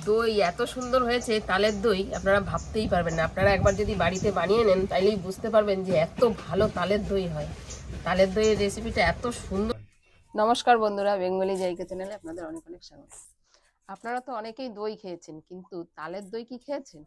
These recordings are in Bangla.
দই এত সুন্দর হয়েছে, তালের দই আপনারা ভাবতেই পারবেন না। আপনারা একবার যদি বাড়িতে বানিয়ে নেন তাইলেই বুঝতে পারবেন যে এত ভালো তালের দই হয়। তালের দইয়ের রেসিপিটা এত সুন্দর। নমস্কার বন্ধুরা, বেঙ্গলি জায়গা চ্যানেলে আপনাদের অনেক অনেক স্বাগত। আপনারা তো অনেকেই দই খেয়েছেন, কিন্তু তালের দই কি খেয়েছেন?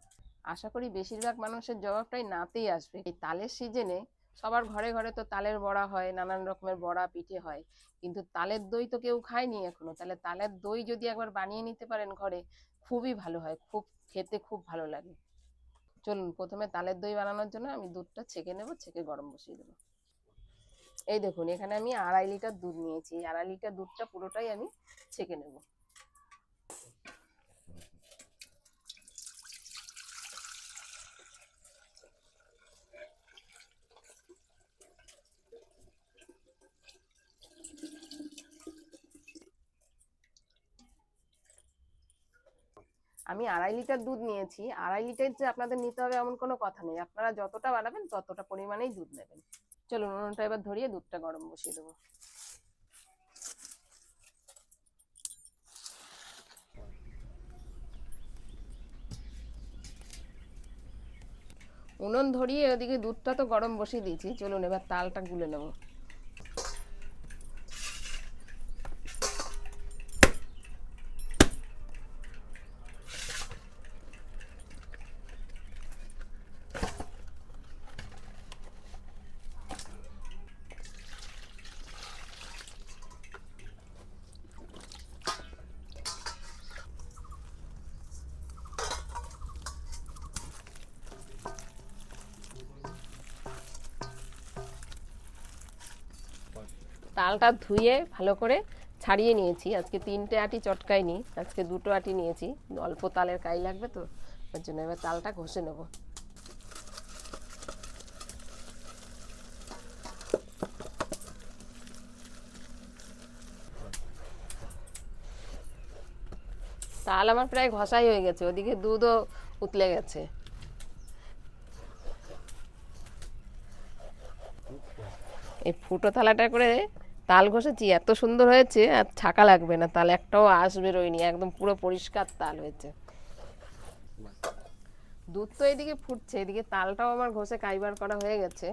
আশা করি বেশিরভাগ মানুষের জবাবটাই নাতেই আসবে। এই তালের সিজনে সবার ঘরে ঘরে তো তালের বড়া হয়, নানান রকমের বড়া পিঠে হয়, কিন্তু তালের দই তো কেউ খায়নি এখনো। তাহলে তালের দই যদি একবার বানিয়ে নিতে পারেন ঘরে, খুবই ভালো হয়, খুব খেতে খুব ভালো লাগে। চলুন, প্রথমে তালের দই বানানোর জন্য আমি দুধটা ছেঁকে নেব, ছেঁকে গরম বসিয়ে দেবো। এই দেখুন, এখানে আমি 2.5 লিটার দুধ নিয়েছি। 2.5 লিটার দুধটা পুরোটাই আমি ছেঁকে নেব। আমি 2.5 লিটার দুধ নিয়েছি। 2.5 লিটার যে আপনাদের নিতে হবে এমন কোনো কথা নেই, আপনারা যতটা বানাবেন ততটা পরিমাণেই দুধ নেবেন। চলুন, উনুনটা এবার ধরিয়ে দুধটা গরম বসিয়ে দেবো। উনুন ধরিয়ে ওদিকে দুধটা তো গরম বসিয়ে দিয়েছি। চলুন এবার তালটা গুলে নেব। তালটা ধুয়ে ভালো করে ছাড়িয়ে নিয়েছি। আজকে 3টে আটি চটকাইনি, আজকে 2টো আটি নিয়েছি। অল্প তালের কাই লাগবে তো, তার জন্য এবার তালটা ঘষে নেব। তাল আমার প্রায় ঘষাই হয়ে গেছে, ওদিকে দুধও উতলে গেছে। এই ফুটো থালাটা করে তাল ঘষেছি, এত সুন্দর হয়েছে, আর ছাকা লাগবে না, তাল একটাও আঁশ বেরোয়নি, একদম পুরো পরিষ্কার তাল হয়েছে। দুধ তো এদিকে ফুটছে, এদিকে তালটাও আমার ঘষে কাইবার করা হয়ে গেছে।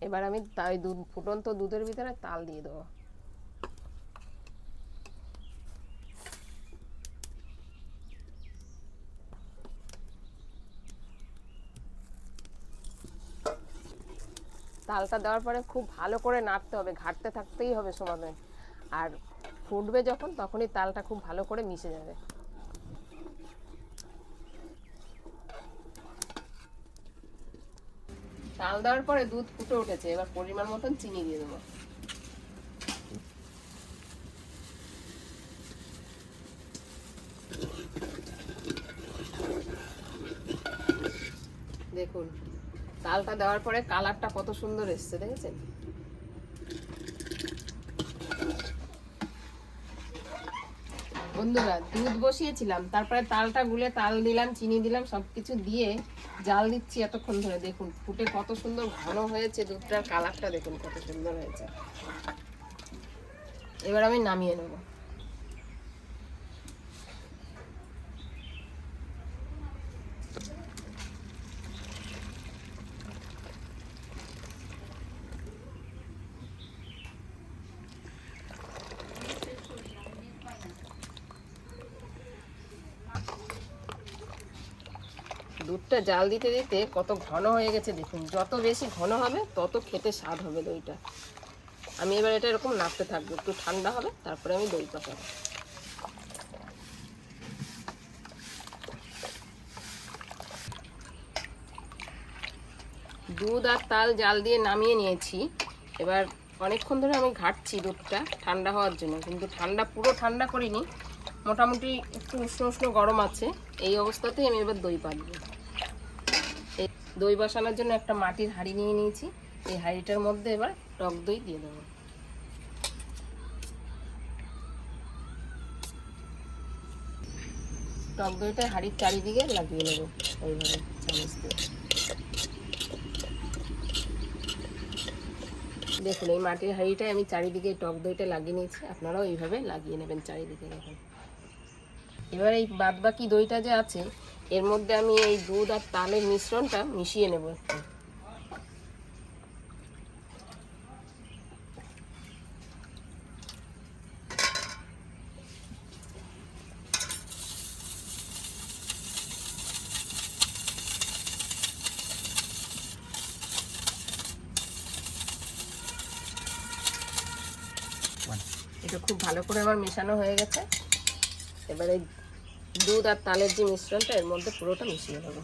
এবার আমি তাই দুধ, ফুটন্ত দুধের ভিতরে তাল দিয়ে দেবো। তালটা দেওয়ার পরে খুব ভালো করে নাড়তে হবে, ঘাঁটতে থাকতেই হবে সময়। আর ফুটবে যখন, তখনই তালটা খুব ভালো করে মিশে যাবে। তাল দেওয়ার পরে দুধ ফুটে উঠেছে, এবার পরিমাণ মতন চিনি দিয়ে দেবো। দেখুন, তালটা দেওয়ার পরে কালারটা কত সুন্দর এসছে, দেখেছেন? বন্ধুরা, দুধ বসিয়েছিলাম, তারপরে তালটা গুলে তাল দিলাম, চিনি দিলাম, সবকিছু দিয়ে জাল দিচ্ছি এতক্ষণ ধরে। দেখুন ফুটে কত সুন্দর ঘন হয়েছে, দুধটার কালারটা দেখুন কত সুন্দর হয়েছে। এবার আমি নামিয়ে নেব। দুধটা জাল দিতে দিতে কত ঘন হয়ে গেছে দেখুন। যত বেশি ঘন হবে তত খেতে স্বাদ হবে দইটা। আমি এবার এটা এরকম নাড়তে থাকবো, একটু ঠান্ডা হবে তারপরে আমি দই পাকাবো। দুধ আর তাল জাল দিয়ে নামিয়ে নিয়েছি। এবার অনেকক্ষণ ধরে আমি ঘাঁটছি দুধটা ঠান্ডা হওয়ার জন্য, কিন্তু পুরো ঠান্ডা করিনি, মোটামুটি একটু উষ্ণ উষ্ণ গরম আছে। এই অবস্থাতেই আমি এবার দই পাতবো। এই দই বসানোর জন্য একটা মাটির হাঁড়ি নিয়ে নিয়েছি। এই হাঁড়িটার মধ্যে এবার টক দই দিয়ে দেবো। টক দইটা হাঁড়ির চারিদিকে লাগিয়ে নেবো এইভাবে চামচ দিয়ে। দেখুন, এই মাটির হাঁড়িটায় আমি চারিদিকে টক দইটা লাগিয়ে নিয়েছি, আপনারাও এইভাবে লাগিয়ে নেবেন চারিদিকে। দেখুন এবার এই বাদবাকি দইটা যে আছে এর মধ্যে আমি এই দুধ আর তালের মিশ্রণটা মিশিয়ে নেব একটু। এটা খুব ভালো করে আমার মেশানো হয়ে গেছে। এবারে দুধ আর তালের যে মিশ্রণটা এর মধ্যে পুরোটা মিশিয়ে দেবো।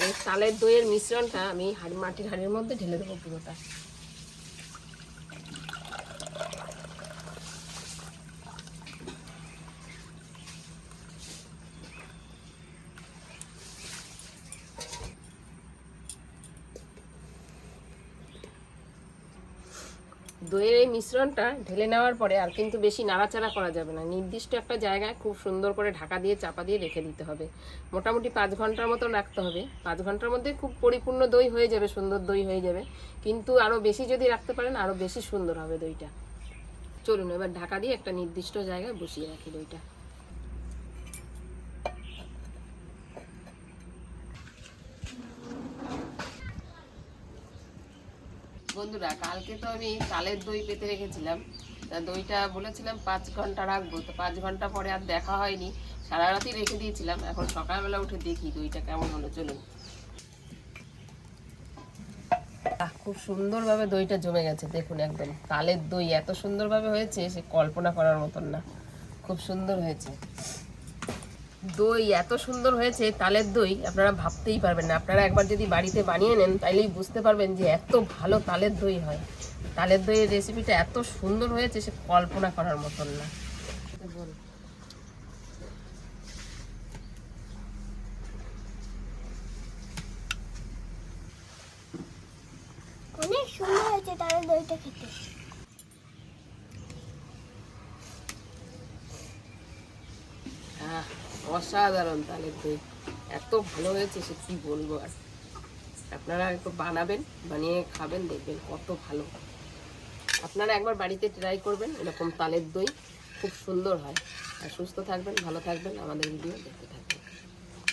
এই তালের দইয়ের মিশ্রণটা আমি মাটির হাঁড়ির মধ্যে ঢেলে দেবো পুরোটা। দইয়ের এই মিশ্রণটা ঢেলে নেওয়ার পরে আর কিন্তু বেশি নাড়াচাড়া করা যাবে না, নির্দিষ্ট একটা জায়গায় খুব সুন্দর করে ঢাকা দিয়ে চাপা দিয়ে রেখে দিতে হবে। মোটামুটি 5 ঘন্টার মতো রাখতে হবে। 5 ঘন্টার মধ্যে খুব পরিপূর্ণ দই হয়ে যাবে, সুন্দর দই হয়ে যাবে। কিন্তু আরও বেশি যদি রাখতে পারেন আরও বেশি সুন্দর হবে দইটা। চলুন এবার ঢাকা দিয়ে একটা নির্দিষ্ট জায়গায় বসিয়ে রাখি দইটা। বন্ধুরা, কালকে তো আমি তালের দই পেতে রেখেছিলাম, তা দইটা বলেছিলাম 5 ঘন্টা রাখবো, তো 5 ঘন্টা পরে আর দেখা হয়নি, সারা রাতই রেখে দিয়েছিলাম। এখন সকালবেলা উঠে দেখি দইটা কেমন হলো। চলুন। খুব সুন্দরভাবে দইটা জমে গেছে, দেখুন একদম তালের দই এত সুন্দরভাবে হয়েছে সে কল্পনা করার মতন না। খুব সুন্দর হয়েছে দই, এত সুন্দর হয়েছে তালের দই আপনারা ভাবতেই পারবেন না। আপনারা একবার যদি বাড়িতে বানিয়ে নেন তাইলেই বুঝতে পারবেন যে এত ভালো তালের দই হয়। তালের দইয়ের রেসিপিটা এত সুন্দর হয়েছে সে কল্পনা করার মতন না। অনেক সুন্দর হয়েছে তালের দইটা খেতে। অসাধারণ তালের দই, এত ভালো হয়েছে সে কি বলবো আর। আপনারা একটু বানাবেন, বানিয়ে খাবেন, দেখবেন কত ভালো। আপনারা একবার বাড়িতে ট্রাই করবেন, এরকম তালের দই খুব সুন্দর হয়। আর সুস্থ থাকবেন, ভালো থাকবেন, আমাদের ভিডিও দেখতে থাকবেন।